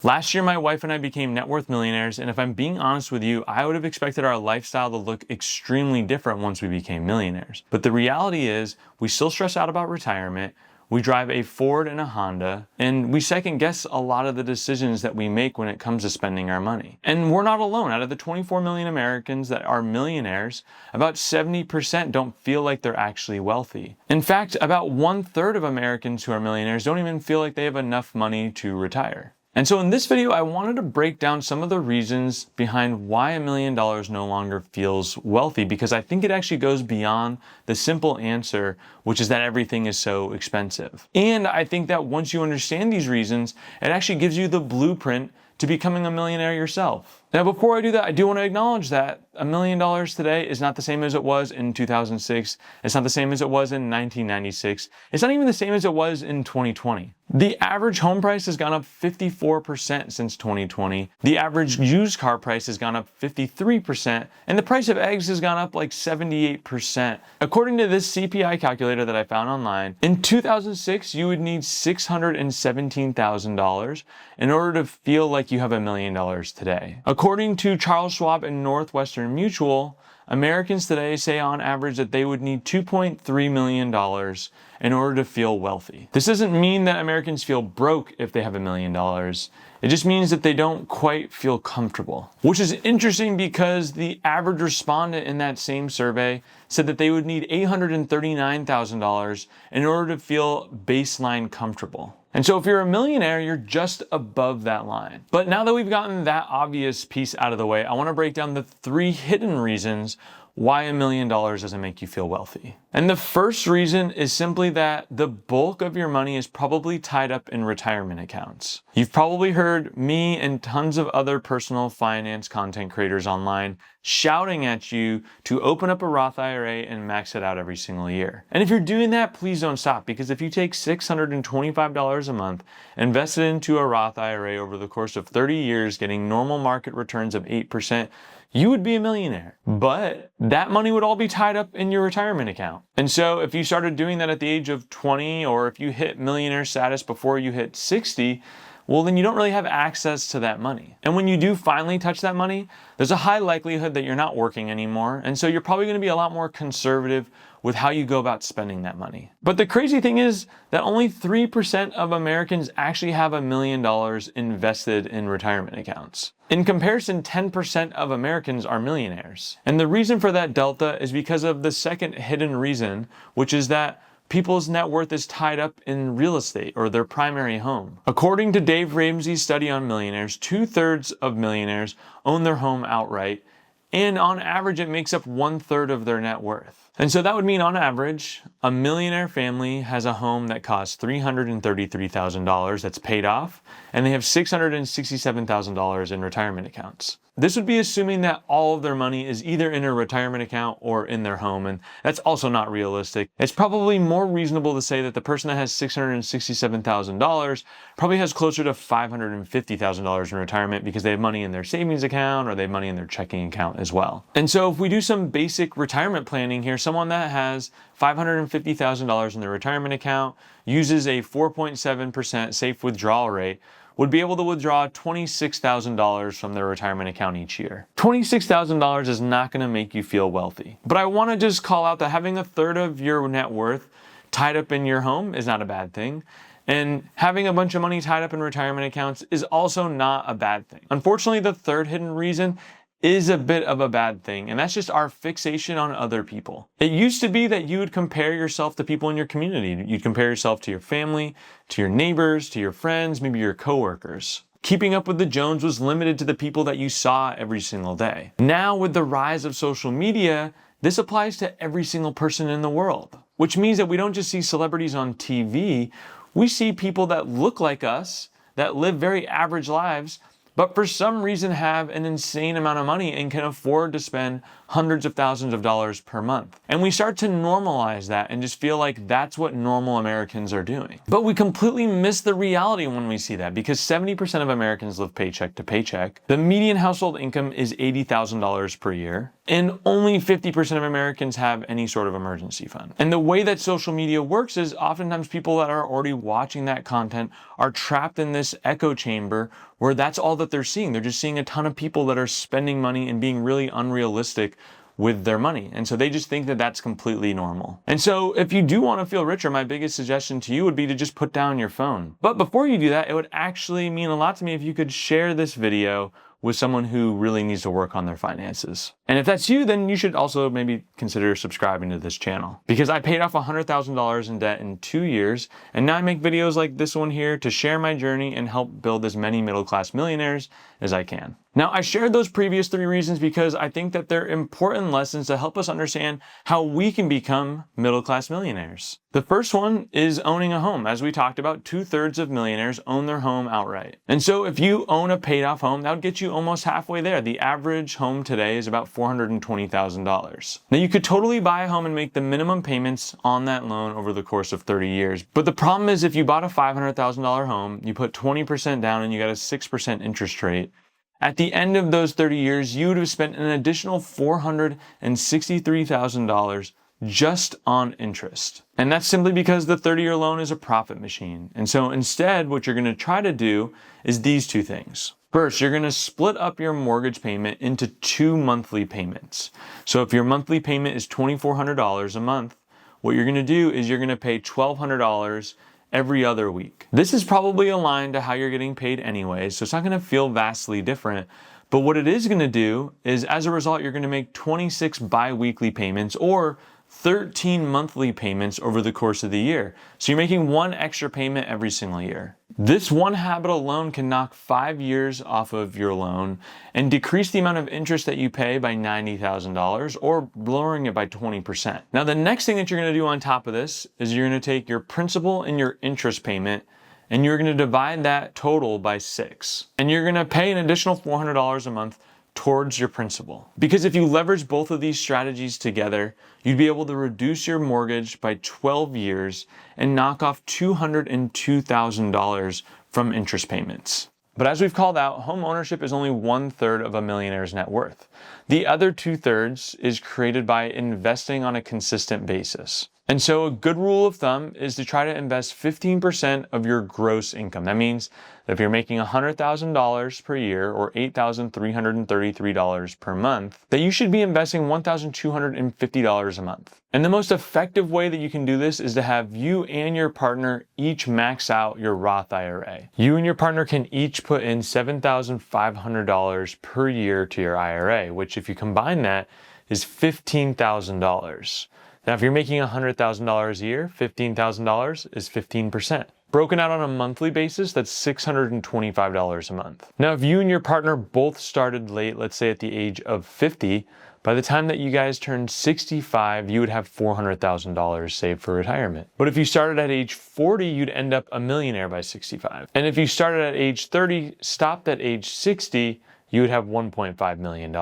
Last year, my wife and I became net worth millionaires, and if I'm being honest with you, I would have expected our lifestyle to look extremely different once we became millionaires. But the reality is, we still stress out about retirement, we drive a Ford and a Honda, and we second guess a lot of the decisions that we make when it comes to spending our money. And we're not alone. Out of the 24 million Americans that are millionaires, about 70% don't feel like they're actually wealthy. In fact, about 1/3 of Americans who are millionaires don't even feel like they have enough money to retire. And so in this video, I wanted to break down some of the reasons behind why $1 million no longer feels wealthy, because I think it actually goes beyond the simple answer, which is that everything is so expensive. And I think that once you understand these reasons, it actually gives you the blueprint to becoming a millionaire yourself. Now, before I do that, I do want to acknowledge that $1 million today is not the same as it was in 2006. It's not the same as it was in 1996. It's not even the same as it was in 2020. The average home price has gone up 54% since 2020. The average used car price has gone up 53%, and the price of eggs has gone up like 78%. According to this CPI calculator that I found online, in 2006, you would need $617,000 in order to feel like you have $1 million today. According to Charles Schwab and Northwestern Mutual, Americans today say on average that they would need $2.3 million in order to feel wealthy. This doesn't mean that Americans feel broke if they have $1 million. It just means that they don't quite feel comfortable. Which is interesting because the average respondent in that same survey said that they would need $839,000 in order to feel baseline comfortable. And so if you're a millionaire, you're just above that line. But now that we've gotten that obvious piece out of the way, I want to break down the 3 hidden reasons why $1 million doesn't make you feel wealthy. And the first reason is simply that the bulk of your money is probably tied up in retirement accounts. You've probably heard me and tons of other personal finance content creators online shouting at you to open up a Roth IRA and max it out every single year. And if you're doing that, please don't stop, because if you take $625 a month, invest it into a Roth IRA over the course of 30 years, getting normal market returns of 8%, you would be a millionaire. But that money would all be tied up in your retirement account. And so if you started doing that at the age of 20, or if you hit millionaire status before you hit 60, well, then you don't really have access to that money. And when you do finally touch that money, there's a high likelihood that you're not working anymore. And so you're probably going to be a lot more conservative with how you go about spending that money. But the crazy thing is that only 3% of Americans actually have $1 million invested in retirement accounts. In comparison, 10% of Americans are millionaires. And the reason for that delta is because of the second hidden reason, which is that people's net worth is tied up in real estate or their primary home. According to Dave Ramsey's study on millionaires, 2/3 of millionaires own their home outright, and on average, it makes up 1/3 of their net worth. And so that would mean on average, a millionaire family has a home that costs $333,000 that's paid off, and they have $667,000 in retirement accounts. This would be assuming that all of their money is either in a retirement account or in their home, and that's also not realistic. It's probably more reasonable to say that the person that has $667,000 probably has closer to $550,000 in retirement because they have money in their savings account or they have money in their checking account as well. And so if we do some basic retirement planning here, someone that has $550,000 in their retirement account, uses a 4.7% safe withdrawal rate, would be able to withdraw $26,000 from their retirement account each year. $26,000 is not going to make you feel wealthy. But I want to just call out that having 1/3 of your net worth tied up in your home is not a bad thing. And having a bunch of money tied up in retirement accounts is also not a bad thing. Unfortunately, the third hidden reason is a bit of a bad thing, and that's just our fixation on other people. It used to be that you would compare yourself to people in your community. You'd compare yourself to your family, to your neighbors, to your friends, maybe your coworkers. Keeping up with the Jones was limited to the people that you saw every single day. Now, with the rise of social media, this applies to every single person in the world, which means that we don't just see celebrities on TV, we see people that look like us, that live very average lives, but for some reason have an insane amount of money and can afford to spend hundreds of thousands of dollars per month. And we start to normalize that and just feel like that's what normal Americans are doing. But we completely miss the reality when we see that, because 70% of Americans live paycheck to paycheck. The median household income is $80,000 per year. and only 50% of Americans have any sort of emergency fund. And the way that social media works is oftentimes people that are already watching that content are trapped in this echo chamber where that's all that they're seeing. They're just seeing a ton of people that are spending money and being really unrealistic with their money. And so they just think that that's completely normal. And so if you do want to feel richer, my biggest suggestion to you would be to just put down your phone. But before you do that, it would actually mean a lot to me if you could share this video with someone who really needs to work on their finances. And if that's you, then you should also maybe consider subscribing to this channel. Because I paid off $100,000 in debt in 2 years, and now I make videos like this one here to share my journey and help build as many middle-class millionaires as I can. Now, I shared those previous 3 reasons because I think that they're important lessons to help us understand how we can become middle-class millionaires. The first one is owning a home. As we talked about, 2/3 of millionaires own their home outright. And so if you own a paid-off home, that would get you almost halfway there. The average home today is about $420,000. Now, you could totally buy a home and make the minimum payments on that loan over the course of 30 years. But the problem is if you bought a $500,000 home, you put 20% down and you got a 6% interest rate, at the end of those 30 years, you would have spent an additional $463,000 just on interest. And that's simply because the 30-year loan is a profit machine. And so instead, what you're going to try to do is these 2 things. First, you're going to split up your mortgage payment into 2 monthly payments. So if your monthly payment is $2,400 a month, what you're going to do is you're going to pay $1,200 every other week. This is probably aligned to how you're getting paid anyway, so it's not going to feel vastly different. But what it is going to do is, as a result, you're going to make 26 bi-weekly payments or 13 monthly payments over the course of the year. So you're making 1 extra payment every single year. This one habit alone can knock 5 years off of your loan and decrease the amount of interest that you pay by $90,000 or lowering it by 20%. Now, the next thing that you're going to do on top of this is you're going to take your principal and your interest payment and you're going to divide that total by 6. And you're going to pay an additional $400 a month towards your principal. Because if you leverage both of these strategies together, you'd be able to reduce your mortgage by 12 years and knock off $202,000 from interest payments. But as we've called out, home ownership is only 1/3 of a millionaire's net worth. The other 2/3 is created by investing on a consistent basis. And so a good rule of thumb is to try to invest 15% of your gross income. That means that if you're making $100,000 per year or $8,333 per month, that you should be investing $1,250 a month. And the most effective way that you can do this is to have you and your partner each max out your Roth IRA. You and your partner can each put in $7,500 per year to your IRA, which if you combine that is $15,000. Now, if you're making $100,000 a year, $15,000 is 15%. Broken out on a monthly basis, that's $625 a month. Now, if you and your partner both started late, let's say at the age of 50, by the time that you guys turned 65, you would have $400,000 saved for retirement. But if you started at age 40, you'd end up a millionaire by 65. And if you started at age 30, stopped at age 60, you would have $1.5 million.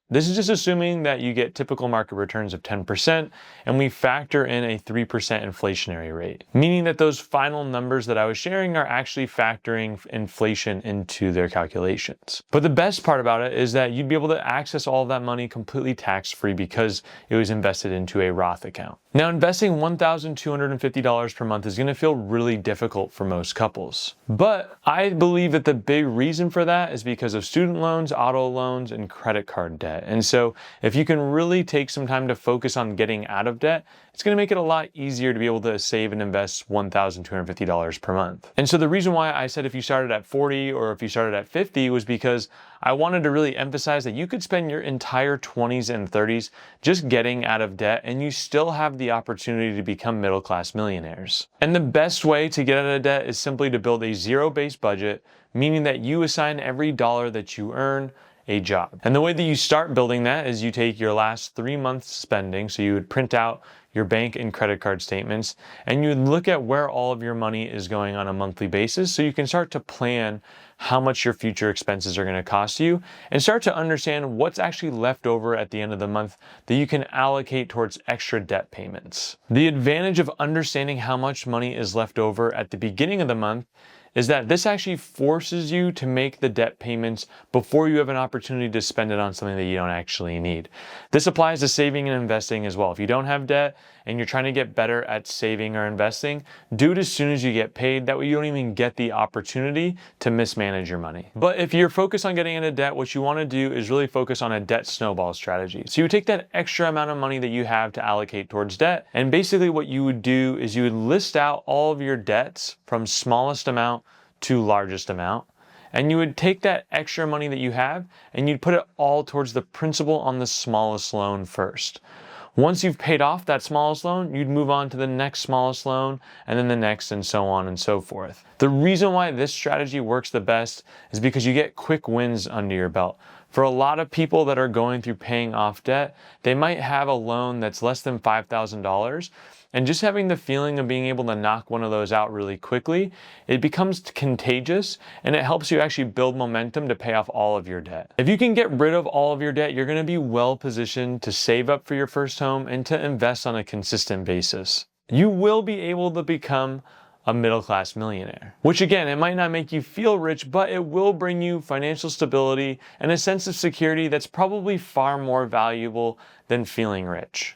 This is just assuming that you get typical market returns of 10% and we factor in a 3% inflationary rate, meaning that those final numbers that I was sharing are actually factoring inflation into their calculations. But the best part about it is that you'd be able to access all of that money completely tax-free because it was invested into a Roth account. Now, investing $1,250 per month is going to feel really difficult for most couples. But I believe that the big reason for that is because of student loans, auto loans, and credit card debt. And so if you can really take some time to focus on getting out of debt, it's going to make it a lot easier to be able to save and invest $1,250 per month. And so the reason why I said if you started at 40 or if you started at 50 was because I wanted to really emphasize that you could spend your entire 20s and 30s just getting out of debt and you still have the opportunity to become middle-class millionaires. And the best way to get out of debt is simply to build a zero-based budget, meaning that you assign every dollar that you earn a job. And the way that you start building that is you take your last 3 months spending, so you would print out your bank and credit card statements, and you would look at where all of your money is going on a monthly basis so you can start to plan how much your future expenses are going to cost you and start to understand what's actually left over at the end of the month that you can allocate towards extra debt payments. The advantage of understanding how much money is left over at the beginning of the month is that this actually forces you to make the debt payments before you have an opportunity to spend it on something that you don't actually need. This applies to saving and investing as well. If you don't have debt and you're trying to get better at saving or investing, do it as soon as you get paid. That way you don't even get the opportunity to mismanage your money. But if you're focused on getting into debt, what you want to do is really focus on a debt snowball strategy. So you take that extra amount of money that you have to allocate towards debt, and basically what you would do is you would list out all of your debts from smallest amount to largest amount, and you would take that extra money that you have and you'd put it all towards the principal on the smallest loan first. Once you've paid off that smallest loan, you'd move on to the next smallest loan, and then the next, and so on and so forth. The reason why this strategy works the best is because you get quick wins under your belt. For a lot of people that are going through paying off debt, they might have a loan that's less than $5,000, and just having the feeling of being able to knock one of those out really quickly, it becomes contagious, and it helps you actually build momentum to pay off all of your debt. If you can get rid of all of your debt, you're gonna be well positioned to save up for your first home and to invest on a consistent basis. You will be able to become a middle-class millionaire, which again, it might not make you feel rich, but it will bring you financial stability and a sense of security that's probably far more valuable than feeling rich.